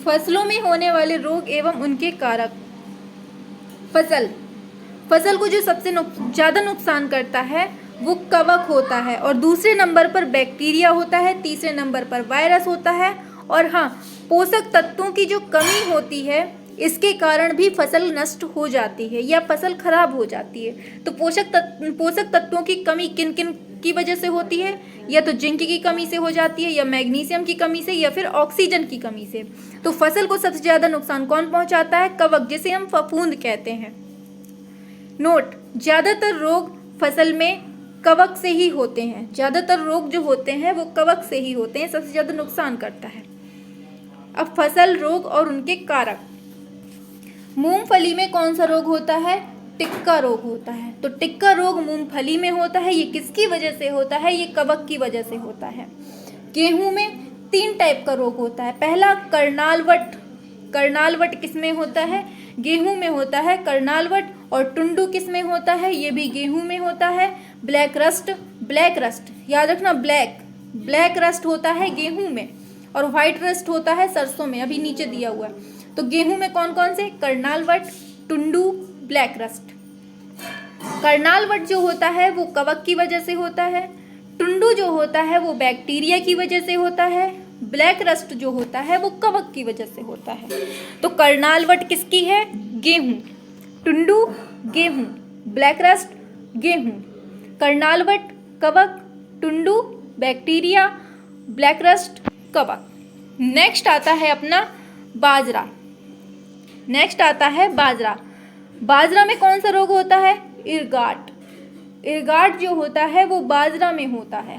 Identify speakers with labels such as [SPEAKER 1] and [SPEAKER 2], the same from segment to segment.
[SPEAKER 1] फसलों में होने वाले रोग एवं उनके कारक। फसल को जो सबसे ज़्यादा नुकसान करता है वो कवक होता है, और दूसरे नंबर पर बैक्टीरिया होता है, तीसरे नंबर पर वायरस होता है। और हाँ, पोषक तत्वों की जो कमी होती है इसके कारण भी फसल नष्ट हो जाती है या फसल खराब हो जाती है। तो पोषक तत्वों की कमी किन किन की वजह से होती है? या तो जिंक की कमी से हो जाती है, या मैग्नीशियम की कमी से, या फिर ऑक्सीजन की कमी से। तो फसल को सबसे ज़्यादा नुकसान कौन पहुंचाता है? कवक, जिसे हम फफूंद कहते हैं। नोट: ज़्यादातर रोग फसल में कवक से ही होते हैं। ज़्यादातर रोग जो होते हैं वो कवक से ही होते हैं, सबसे ज़्यादा नुकसान करता है। अब फसल रोग और उनके कारक। मूंगफली में कौन सा रोग होता है? टिक्का रोग होता है। तो टिक्का रोग मूंगफली में होता है। ये किसकी वजह से होता है? ये कवक की वजह से होता है। गेहूं में 3 टाइप का रोग होता है। पहला कर्नालवट। कर्नालवट किस में होता है? गेहूं में होता है कर्नालवट। और टुंडू किस में होता है? ये भी गेहूं में होता है। ब्लैक रस्ट याद रखना, ब्लैक रस्ट होता है गेहूं में, और व्हाइट रस्ट होता है सरसों में, अभी नीचे दिया हुआ है। तो गेहूं में कौन कौन से? कर्नालवट, टुंडू, ब्लैक रस्ट। कर्नालवट जो होता है वो कवक की वजह से होता है। टुंडू जो होता है वो बैक्टीरिया की वजह से होता है। ब्लैक रस्ट जो होता है वो कवक की वजह से होता है। तो कर्नालवट किसकी है? गेहूं। टुंडू गेहूं, ब्लैक रस्ट गेहूं। कर्नालवट कवक, टुंडू बैक्टीरिया, ब्लैक रस्ट कवक। नेक्स्ट आता है अपना बाजरा। बाजरा में कौन सा रोग होता है? इरगाट जो होता है वो बाजरा में होता है।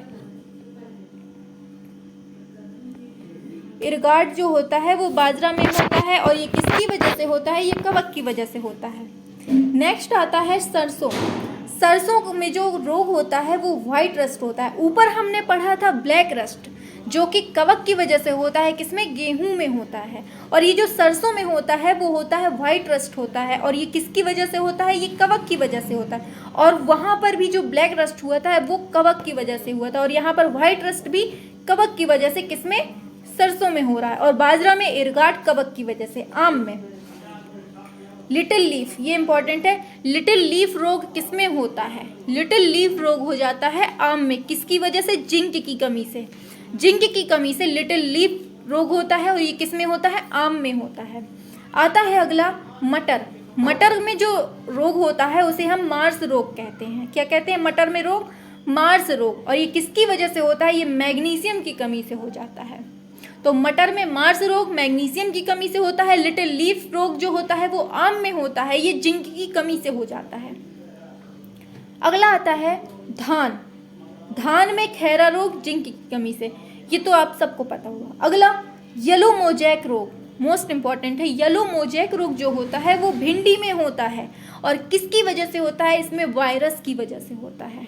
[SPEAKER 1] इरगाट जो होता है वो बाजरा में होता है, और ये किसकी वजह से होता है? ये कवक की वजह से होता है। नेक्स्ट आता है सरसों। सरसों में जो रोग होता है वो व्हाइट रस्ट होता है। ऊपर हमने पढ़ा था ब्लैक रस्ट, जो कि कवक की वजह से होता है। किसमें? गेहूं में होता है। और ये जो सरसों में होता है वो होता है व्हाइट रस्ट होता है, और ये किसकी वजह से होता है? ये कवक की वजह से होता है। और वहां पर भी जो ब्लैक रस्ट हुआ था वो कवक की वजह से हुआ था, और यहाँ पर व्हाइट रस्ट भी कवक की वजह से किसमें? सरसों में हो रहा है। और बाजरा में इरगाट कवक की वजह से। आम में लिटिल लीफ, ये इंपॉर्टेंट है। लिटिल लीफ रोग किसमें होता है? लिटिल लीफ रोग हो जाता है आम में। किसकी वजह से? जिंक की कमी से। जिंक की कमी से लिटिल लीफ रोग होता है, और ये किसमें होता है? आम में होता है। आता है अगला मटर। मटर में जो रोग होता है उसे हम मार्स रोग कहते हैं। क्या कहते हैं मटर में रोग? मार्स रोग। और ये किसकी वजह से होता है? ये मैग्नीशियम की कमी से हो जाता है। तो मटर में मार्स रोग मैग्नीशियम की कमी से होता है। लिटिल लीफ रोग जो होता है वो आम में होता है, ये जिंक की कमी से हो जाता है। अगला आता है धान। धान में खैरा रोग जिंक की कमी से, ये तो आप सबको पता होगा। अगला येलो मोजैक रोग, मोस्ट इंपॉर्टेंट है। येलो मोजैक रोग जो होता है वो भिंडी में होता है, और किसकी वजह से होता है? इसमें वायरस की वजह से होता है।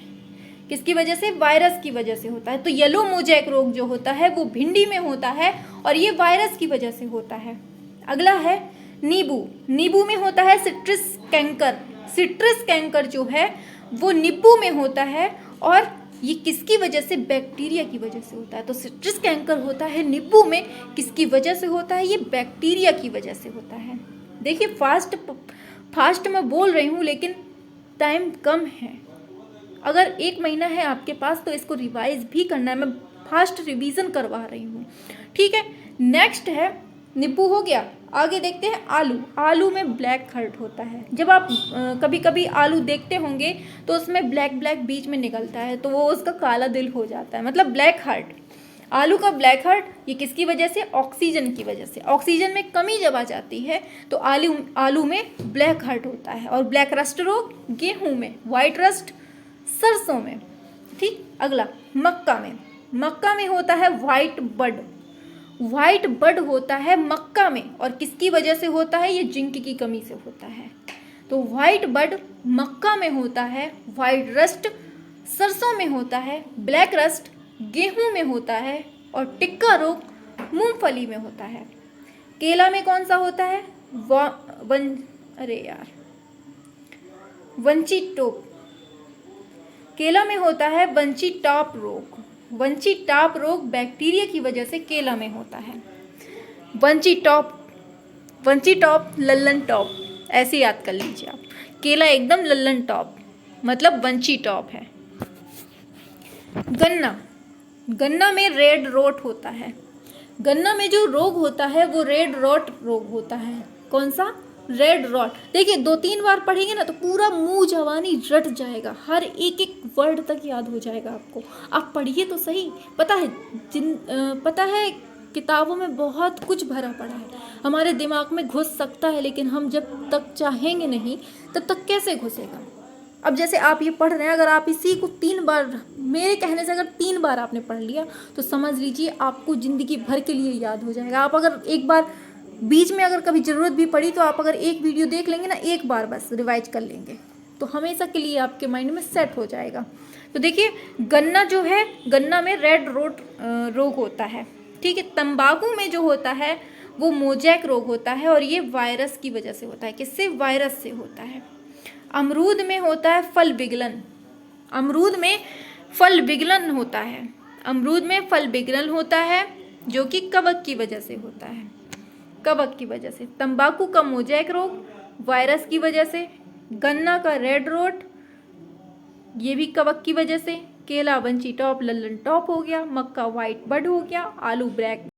[SPEAKER 1] किसकी वजह से? वायरस की वजह से होता है। तो येलो मोजैक रोग जो होता है वो भिंडी में होता है, और ये वायरस की वजह से होता है। अगला है नींबू। नींबू में होता है सिट्रस कैंकर। सिट्रस कैंकर जो है वो नींबू में होता है, और ये किसकी वजह से? बैक्टीरिया की वजह से होता है। तो सिट्रस कैंकर होता है नींबू में, किसकी वजह से होता है? ये बैक्टीरिया की वजह से होता है। देखिए फास्ट मैं बोल रही हूँ, लेकिन टाइम कम है। अगर 1 महीना है आपके पास तो इसको रिवाइज भी करना है। मैं फास्ट रिवीजन करवा रही हूँ, ठीक है। नेक्स्ट है नींबू, हो गया। आगे देखते हैं आलू। आलू में ब्लैक हर्ट होता है। जब आप कभी कभी आलू देखते होंगे तो उसमें ब्लैक बीच में निकलता है, तो वो उसका काला दिल हो जाता है, मतलब ब्लैक हर्ट। आलू का ब्लैक हर्ट ये किसकी वजह से? ऑक्सीजन की वजह से। ऑक्सीजन में कमी जब आ जाती है तो आलू में ब्लैक हर्ट होता है। और ब्लैक रस्ट रोग गेहूं में, व्हाइट रस्ट सरसों में, ठीक। अगला मक्का में होता है व्हाइट बड होता है मक्का में, और किसकी वजह से होता है? ये जिंक की कमी से होता है। तो व्हाइट बड मक्का में होता है, व्हाइट रस्ट सरसों में होता है, ब्लैक रस्ट गेहूं में होता है, और टिक्का रोग मूंगफली में होता है। केला में कौन सा होता है? वंची टॉप। केला में होता है वंची टॉप रोग। वंची टॉप रोग बैक्टीरिया की वजह से केला में होता है। वंची टॉप लल्लन टॉप, ऐसे याद कर लीजिए आप। केला एकदम लल्लन टॉप, मतलब वंची टॉप है। गन्ना में रेड रोट होता है। गन्ना में जो रोग होता है वो रेड रॉट रोग होता है। कौन सा? Red rot. देखिए 2-3 बार पढ़ेंगे ना तो पूरा मुंह जवानी रट जाएगा, हर एक एक वर्ड तक याद हो जाएगा आपको। आप पढ़िए तो सही। पता है किताबों में बहुत कुछ भरा पड़ा है, हमारे दिमाग में घुस सकता है, लेकिन हम जब तक चाहेंगे नहीं तब तक कैसे घुसेगा। अब जैसे आप ये पढ़ रहे हैं, अगर आप इसी को 3 बार, मेरे कहने से अगर 3 बार आपने पढ़ लिया तो समझ लीजिए आपको ज़िंदगी भर के लिए याद हो जाएगा। आप अगर एक बार बीच में अगर कभी ज़रूरत भी पड़ी तो आप अगर एक वीडियो देख लेंगे ना, एक बार बस रिवाइज कर लेंगे तो हमेशा के लिए आपके माइंड में सेट हो जाएगा। तो देखिए गन्ना जो है, गन्ना में रेड रोट रोग होता है, ठीक है। तंबाकू में जो होता है वो मोजैक रोग होता है, और ये वायरस की वजह से होता है। किससे? वायरस से होता है। अमरूद में होता है फल विगलन। अमरूद में फल विगलन होता है। अमरूद में फल विगलन होता है जो कि कवक की वजह से होता है। कवक की वजह से। तंबाकू का मोजैक रोग वायरस की वजह से। गन्ना का रेड रोट ये भी कवक की वजह से। केला वंची टॉप लल्लन टॉप हो गया। मक्का वाइट बड हो गया। आलू ब्लैक